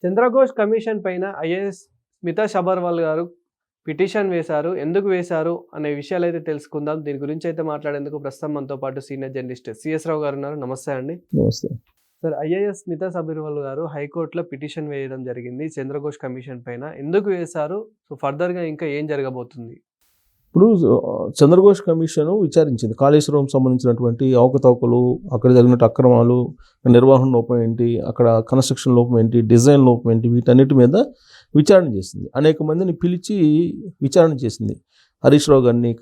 Chandra Ghose commission పైన IAS Smita Sabharwal గారు petition వేశారు. ఎందుకు వేశారు అనే విషయాలైతే తెలుసుకుందాం. దీని గురించి అయితే మాట్లాడేందుకు ప్రస్తుతం మనతో పాటు సీనియర్ జర్నలిస్ట్ సిఎస్ రావు గారు ఉన్నారు. నమస్తే అండి. నమస్తే సార్, ఐఏఎస్ స్మితా సబర్వాల్ గారు హైకోర్టులో పిటిషన్ వేయడం జరిగింది చంద్రఘోష్ కమిషన్ పైన. ఎందుకు వేశారు? సో ఫర్దర్గా ఇంకా ఏం జరగబోతుంది? ఇప్పుడు చంద్రఘోష్ కమిషన్ విచారించింది కాళేశ్వరం సంబంధించినటువంటి అవకతవకలు, అక్కడ జరిగినట్టు అక్రమాలు, నిర్వహణ లోపం ఏంటి, అక్కడ కన్స్ట్రక్షన్ లోపం ఏంటి, డిజైన్ లోపం ఏంటి, వీటన్నిటి మీద విచారణ చేసింది. అనేక మందిని పిలిచి విచారణ చేసింది. హరీష్ రావు గారిని,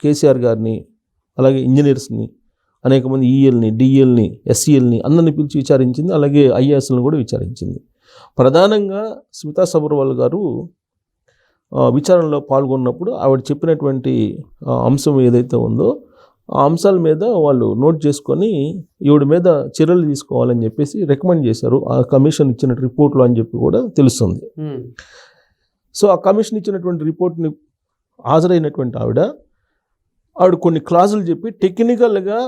కేసీఆర్ గారిని, అలాగే ఇంజనీర్స్ని, అనేక మంది ఈఎల్ని, డిఎల్ని, ఎస్సీఎల్ని అందరిని పిలిచి విచారించింది. అలాగే ఐఏఎస్లను కూడా విచారించింది. ప్రధానంగా స్మితా సబర్వాల్ గారు విచారణలో పాల్గొన్నప్పుడు ఆవిడ చెప్పినటువంటి అంశం ఏదైతే ఉందో ఆ అంశాల మీద వాళ్ళు నోట్ చేసుకొని ఈవిడ మీద చర్యలు తీసుకోవాలని చెప్పేసి రికమెండ్ చేశారు ఆ కమిషన్ ఇచ్చిన రిపోర్ట్లో అని చెప్పి కూడా తెలుస్తుంది. సో ఆ కమిషన్ ఇచ్చినటువంటి రిపోర్ట్ని హాజరైనటువంటి ఆవిడ కొన్ని క్లాజులు చెప్పి టెక్నికల్గా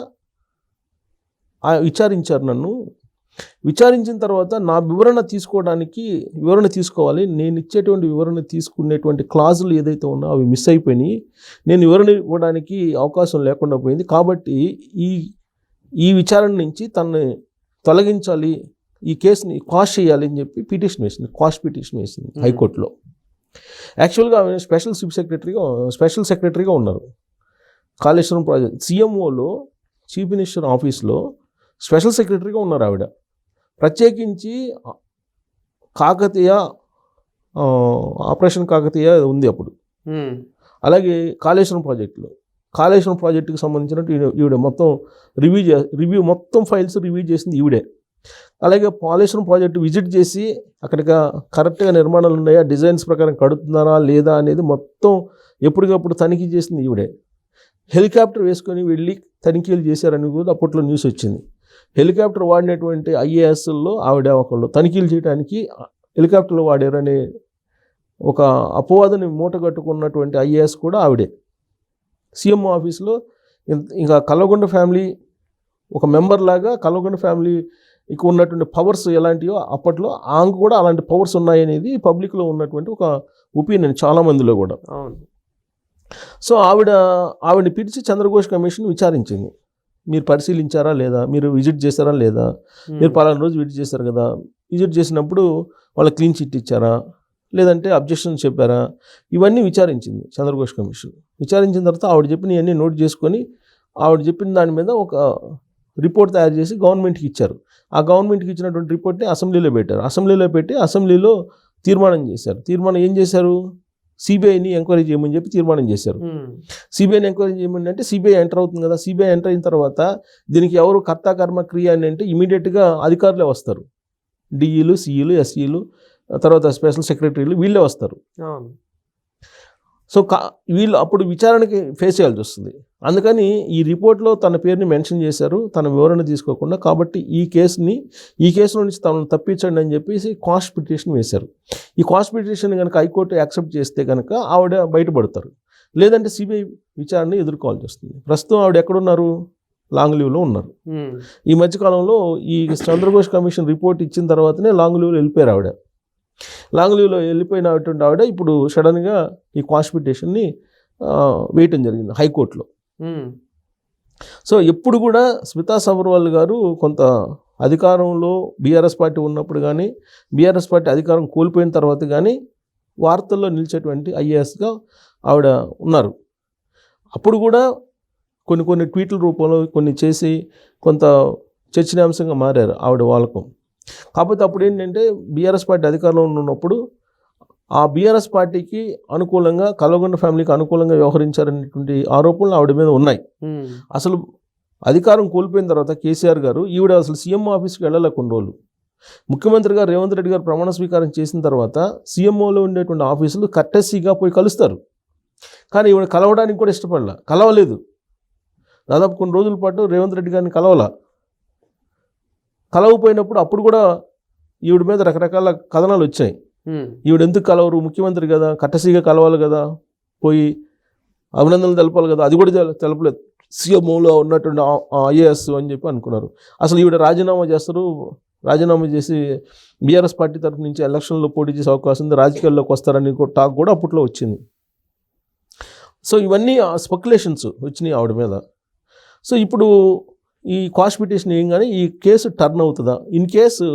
విచారించారు. నన్ను విచారించిన తర్వాత నా వివరణ తీసుకోవాలి, నేను ఇచ్చేటువంటి వివరణ తీసుకునేటువంటి క్లాజులు ఏదైతే ఉన్నా అవి మిస్ అయిపోయినాయి, నేను వివరణ ఇవ్వడానికి అవకాశం లేకుండా పోయింది. కాబట్టి ఈ విచారణ నుంచి తనని తొలగించాలి, ఈ కేసుని క్వాష్ చేయాలి అని చెప్పి క్వాష్ పిటిషన్ వేసింది హైకోర్టులో. యాక్చువల్గా ఆమె స్పెషల్ సెక్రటరీగా ఉన్నారు కాళేశ్వరం ప్రాజెక్ట్. సిఎంఓలో, చీఫ్ మినిస్టర్ ఆఫీస్లో స్పెషల్ సెక్రటరీగా ఉన్నారు ఆవిడ. ప్రత్యేకించి ఆపరేషన్ కాకతీయ ఉంది అప్పుడు. అలాగే కాళేశ్వరం ప్రాజెక్టుకి సంబంధించినట్టు ఈవిడ మొత్తం రివ్యూ మొత్తం ఫైల్స్ రివ్యూ చేసింది ఈవిడే. అలాగే కాళేశ్వరం ప్రాజెక్టు విజిట్ చేసి అక్కడికి కరెక్ట్గా నిర్మాణాలు ఉన్నాయా, డిజైన్స్ ప్రకారం కడుతున్నారా లేదా అనేది మొత్తం ఎప్పటికప్పుడు తనిఖీ చేసింది ఈవిడే. హెలికాప్టర్ వేసుకొని వెళ్ళి తనిఖీలు చేశారని కూడా అప్పట్లో న్యూస్ వచ్చింది. హెలికాప్టర్ వాడినటువంటి ఐఏఎస్ల్లో ఆవిడ ఒకళ్ళు తనిఖీలు చేయడానికి హెలికాప్టర్లు వాడారనే ఒక అపవాదని మూట కట్టుకున్నటువంటి ఐఏఎస్ కూడా ఆవిడే. సీఎం ఆఫీస్లో ఇంకా కల్వకుంట్ల ఫ్యామిలీ ఒక మెంబర్ లాగా కల్వకుంట్ల ఫ్యామిలీకి ఉన్నటువంటి పవర్స్ ఎలాంటివో అప్పట్లో ఆమెకు కూడా అలాంటి పవర్స్ ఉన్నాయనేది పబ్లిక్లో ఉన్నటువంటి ఒక ఒపీనియన్ చాలామందిలో కూడా. సో ఆవిడని పిలిచి చంద్రఘోష్ కమిషన్ విచారించింది. మీరు పరిశీలించారా లేదా, మీరు విజిట్ చేశారా లేదా, మీరు పలానా రోజు విజిట్ చేశారు కదా, విజిట్ చేసినప్పుడు వాళ్ళ క్లీన్ చిట్ ఇచ్చారా, లేదంటే అబ్జెక్షన్స్ చెప్పారా, ఇవన్నీ విచారించింది చంద్రఘోష్ కమిషన్. విచారించిన తర్వాత ఆవిడ చెప్పినవన్నీ నోట్ చేసుకొని ఆవిడ చెప్పిన దాని మీద ఒక రిపోర్ట్ తయారు చేసి గవర్నమెంట్కి ఇచ్చారు. ఆ గవర్నమెంట్కి ఇచ్చినటువంటి రిపోర్ట్ని అసెంబ్లీలో పెట్టారు. అసెంబ్లీలో తీర్మానం చేశారు. తీర్మానం ఏం చేశారు? సిబిఐని ఎంక్వైరీ చేయమని చెప్పి తీర్మానం చేశారు. సిబిఐని ఎంక్వైరీ చేయమని అంటే సిబిఐ ఎంటర్ అవుతుంది కదా. సిబిఐ ఎంటర్ అయిన తర్వాత దీనికి ఎవరు కర్త కర్మ క్రియ అని అంటే ఇమీడియట్గా అధికారులే వస్తారు. డిఈలు, సిఈలు, ఎస్ఈలు, తర్వాత స్పెషల్ సెక్రటరీలు వీళ్ళే వస్తారు. సో వీళ్ళు అప్పుడు విచారణకి ఫేస్ చేయాల్సి వస్తుంది. అందుకని ఈ రిపోర్ట్లో తన పేరుని మెన్షన్ చేశారు, తన వివరణ తీసుకోకుండా. కాబట్టి ఈ కేసులో నుంచి తనను తప్పించండి అని చెప్పేసి క్వాష్ పిటిషన్ వేశారు. ఈ క్వాష్ పిటిషన్ కనుక హైకోర్టు యాక్సెప్ట్ చేస్తే కనుక ఆవిడ బయటపడతారు, లేదంటే సిబిఐ విచారణని ఎదుర్కోవాల్సి వస్తుంది. ప్రస్తుతం ఆవిడ ఎక్కడున్నారు? లాంగ్ లీవ్లో ఉన్నారు. ఈ మధ్యకాలంలో ఈ చంద్రఘోష్ కమిషన్ రిపోర్ట్ ఇచ్చిన తర్వాతనే లాంగ్ లీవ్లో వెళ్ళిపోయారు ఆవిడ. లాంగ్ లీవ్లో వెళ్ళిపోయినటువంటి ఆవిడ ఇప్పుడు సడన్గా ఈ క్వాష్ పిటిషన్ని వేయటం జరిగింది హైకోర్టులో. సో ఎప్పుడు కూడా స్మితా సబర్వాల్ గారు కొంత అధికారంలో బీఆర్ఎస్ పార్టీ ఉన్నప్పుడు కానీ, బీఆర్ఎస్ పార్టీ అధికారం కోల్పోయిన తర్వాత కానీ వార్తల్లో నిలిచేటువంటి ఐఏఎస్గా ఆవిడ ఉన్నారు. అప్పుడు కూడా కొన్ని ట్వీట్ల రూపంలో కొన్ని చేసి కొంత చర్చనీయాంశంగా మారారు ఆవిడ వాళ్ళకు. కాకపోతే అప్పుడు ఏంటంటే బీఆర్ఎస్ పార్టీ అధికారంలో ఉన్నప్పుడు ఆ బీఆర్ఎస్ పార్టీకి అనుకూలంగా, కల్వకుంట్ల ఫ్యామిలీకి అనుకూలంగా వ్యవహరించారనేటువంటి ఆరోపణలు ఆవిడ మీద ఉన్నాయి. అసలు అధికారం కోల్పోయిన తర్వాత కేసీఆర్ గారు ఈవిడ అసలు సీఎం ఆఫీస్కి వెళ్ళలే కొన్ని రోజులు. ముఖ్యమంత్రిగా రేవంత్ రెడ్డి గారు ప్రమాణ స్వీకారం చేసిన తర్వాత సీఎంఓలో ఉండేటువంటి ఆఫీసులు కట్టెస్సీగా పోయి కలుస్తారు. కానీ ఈవిడ కలవడానికి కూడా కలవలేదు. దాదాపు కొన్ని రోజుల పాటు రేవంత్ రెడ్డి గారిని కలవపోయినప్పుడు అప్పుడు కూడా ఈవిడ మీద రకరకాల కథనాలు వచ్చాయి. ఈవిడ ఎందుకు కలవరు, ముఖ్యమంత్రి కదా, కట్టసీగా కలవాలి కదా, పోయి అభినందనలు తెలపాలి కదా, అది కూడా తెలపలేదు. సీఎంఓలో ఉన్నటువంటి ఐఏఎస్ అని చెప్పి అనుకున్నారు. అసలు ఈవిడ రాజీనామా చేస్తారు, రాజీనామా చేసి బీఆర్ఎస్ పార్టీ తరఫు నుంచి ఎలక్షన్లో పోటీ చేసే అవకాశం ఉంది, రాజకీయాల్లోకి వస్తారని టాక్ కూడా అప్పట్లో వచ్చింది. సో ఇవన్నీ స్పెక్యులేషన్స్ వచ్చినాయి ఆవిడ మీద. సో ఇప్పుడు ఈ క్వాష్ పిటిషన్ ఏం కానీ ఈ కేసు టర్న్ అవుతుందా? In case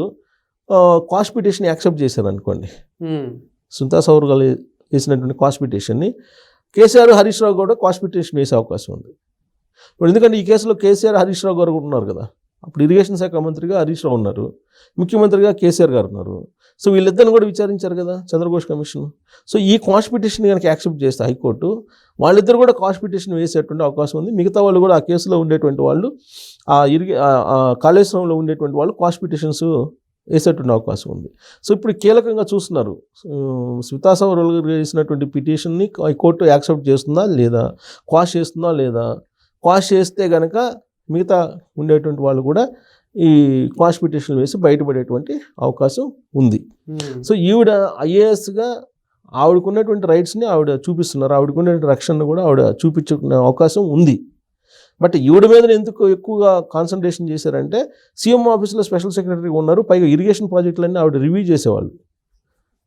quash petition accept చేశారనుకోండి, సునీతా సౌర్ గారు వేసినటువంటి క్వాష్ పిటిషన్ని కేసీఆర్ హరీష్ రావు కూడా క్వాష్ పిటిషన్ వేసే అవకాశం ఉంది. ఇప్పుడు ఎందుకంటే ఈ కేసులో కేసీఆర్ హరీష్ రావు గారు కూడా ఉన్నారు కదా. అప్పుడు ఇరిగేషన్ శాఖ మంత్రిగా హరీష్ రావు ఉన్నారు, ముఖ్యమంత్రిగా కేసీఆర్ గారు ఉన్నారు. సో వీళ్ళిద్దరిని కూడా విచారించారు కదా చంద్రఘోష్ కమిషన్. సో ఈ క్వాష్ పిటిషన్ కనుక యాక్సెప్ట్ చేస్తే హైకోర్టు, వాళ్ళిద్దరు కూడా క్వాష్ పిటిషన్ వేసేటువంటి అవకాశం ఉంది. మిగతా వాళ్ళు కూడా ఆ కేసులో ఉండేటువంటి వాళ్ళు, ఆ కాళేశ్వరంలో ఉండేటువంటి వాళ్ళు క్వాష్ పిటిషన్స్ వేసేటువంటి అవకాశం ఉంది. సో ఇప్పుడు కీలకంగా చూస్తున్నారు, స్మితా సౌర్ గారు వేసినటువంటి పిటిషన్ని హైకోర్టు యాక్సెప్ట్ చేస్తుందా లేదా, క్వాష్ చేస్తుందా లేదా. క్వాష్ చేస్తే కనుక మిగతా ఉండేటువంటి వాళ్ళు కూడా ఈ క్వాష్ పిటిషన్ వేసి బయటపడేటువంటి అవకాశం ఉంది. సో ఈవిడ ఐఏఎస్గా ఆవిడకున్నటువంటి రైట్స్ని ఆవిడ చూపిస్తున్నారు, ఆవిడకున్నటువంటి రక్షణను కూడా ఆవిడ చూపించుకునే అవకాశం ఉంది. బట్ ఈవిడ మీద ఎందుకు ఎక్కువగా కాన్సన్ట్రేషన్ చేశారంటే, సీఎం ఆఫీస్లో స్పెషల్ సెక్రటరీగా ఉన్నారు, పైగా ఇరిగేషన్ ప్రాజెక్టులన్నీ ఆవిడ రివ్యూ చేసేవాళ్ళు.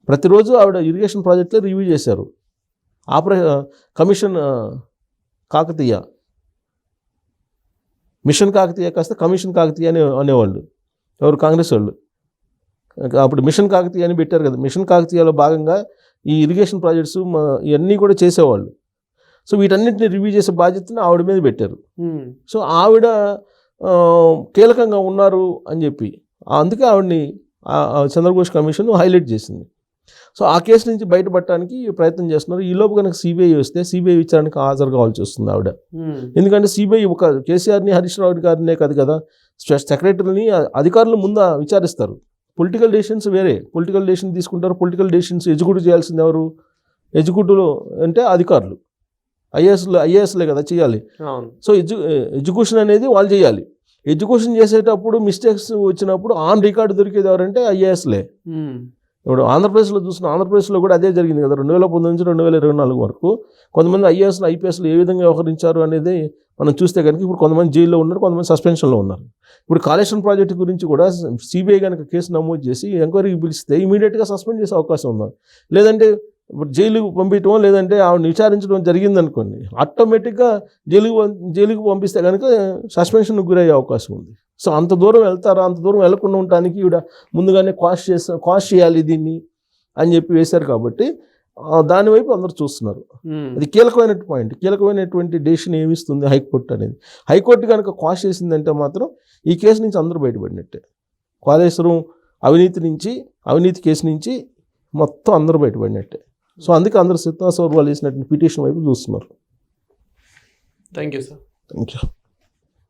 ప్రతిరోజు ఆవిడ ఇరిగేషన్ ప్రాజెక్టులో రివ్యూ చేశారు. కమిషన్ కాకతీయ, మిషన్ కాకతీయ కాస్త కమిషన్ కాకతీయ అని అనేవాళ్ళు ఎవరు, కాంగ్రెస్ వాళ్ళు. అప్పుడు మిషన్ కాకతీయ అని పెట్టారు కదా. మిషన్ కాకతీయలో భాగంగా ఈ ఇరిగేషన్ ప్రాజెక్ట్స్ ఇవన్నీ కూడా చేసేవాళ్ళు. సో వీటన్నిటిని రివ్యూ చేసే బాధ్యతను ఆవిడ మీద పెట్టారు. సో ఆవిడ కీలకంగా ఉన్నారు అని చెప్పి అందుకే ఆవిడని చంద్రఘోష్ కమిషన్ హైలైట్ చేసింది. సో ఆ కేసు నుంచి బయటపడటానికి ప్రయత్నం చేస్తున్నారు. ఈలోపు కనుక సిబిఐ వస్తే సిబిఐ విచారణకు హాజరు కావాల్సి వస్తుంది ఆవిడ. ఎందుకంటే సిబిఐ ఒక కేసీఆర్ని హరీష్ రావు గారినే కాదు కదా, సెక్రటరీని అధికారులు ముందు విచారిస్తారు. పొలిటికల్ డెసిషన్స్ వేరే, పొలిటికల్ డెసిషన్ తీసుకుంటారు. పొలిటికల్ డెసిషన్స్ ఎగ్జిక్యూటివ్ చేయాల్సింది ఎవరు? ఎగ్జిక్యూటివ్ అంటే అధికారులు, ఐఏఎస్లే కదా చేయాలి. సో ఎడ్యుకేషన్ అనేది వాళ్ళు చేయాలి. ఎడ్యుకేషన్ చేసేటప్పుడు మిస్టేక్స్ వచ్చినప్పుడు ఆన్ రికార్డు దొరికేది ఎవరంటే ఐఏఎస్లే. ఇప్పుడు ఆంధ్రప్రదేశ్లో చూసిన, ఆంధ్రప్రదేశ్లో కూడా అదే జరిగింది కదా. 2019 నుంచి 2024 వరకు కొంతమంది ఐఏఎస్లు ఐపీఎస్లు ఏ విధంగా వ్యవహరించారు అనేది మనం చూస్తే కనుక ఇప్పుడు కొంతమంది జైల్లో ఉన్నారు, కొంతమంది సస్పెన్షన్లో ఉన్నారు. ఇప్పుడు కాళేశ్వరం ప్రాజెక్టు గురించి కూడా సిబిఐ కనుక కేసు నమోదు చేసి ఎంక్వైరీకి పిలిస్తే ఇమీడియట్గా సస్పెండ్ చేసే అవకాశం ఉంది. లేదంటే ఇప్పుడు జైలుకు పంపించడం, లేదంటే ఆవిడని విచారించడం జరిగిందనుకోండి, ఆటోమేటిక్గా జైలుకు పంపిస్తే కనుక సస్పెన్షన్కి గురయ్యే అవకాశం ఉంది. సో అంత దూరం వెళ్తారా? అంత దూరం వెళ్లకుండా ఉండటానికి ఈవిడ ముందుగానే కాస్ట్ చేయాలి దీన్ని అని చెప్పి వేశారు. కాబట్టి దానివైపు అందరూ చూస్తున్నారు. అది కీలకమైనటువంటి డెసిషన్ ఏమిస్తుంది హైకోర్టు అనేది. హైకోర్టు కనుక కాస్ట్ చేసిందంటే మాత్రం ఈ కేసు నుంచి అందరూ బయటపడినట్టే. కాళేశ్వరం అవినీతి కేసు నుంచి మొత్తం అందరూ బయటపడినట్టే. సో అందుకే అందరూ స్మితా సౌర్ వాళ్ళు వేసినటువంటి పిటిషన్ వైపు చూస్తున్నారు. Thank you sir. Thank you.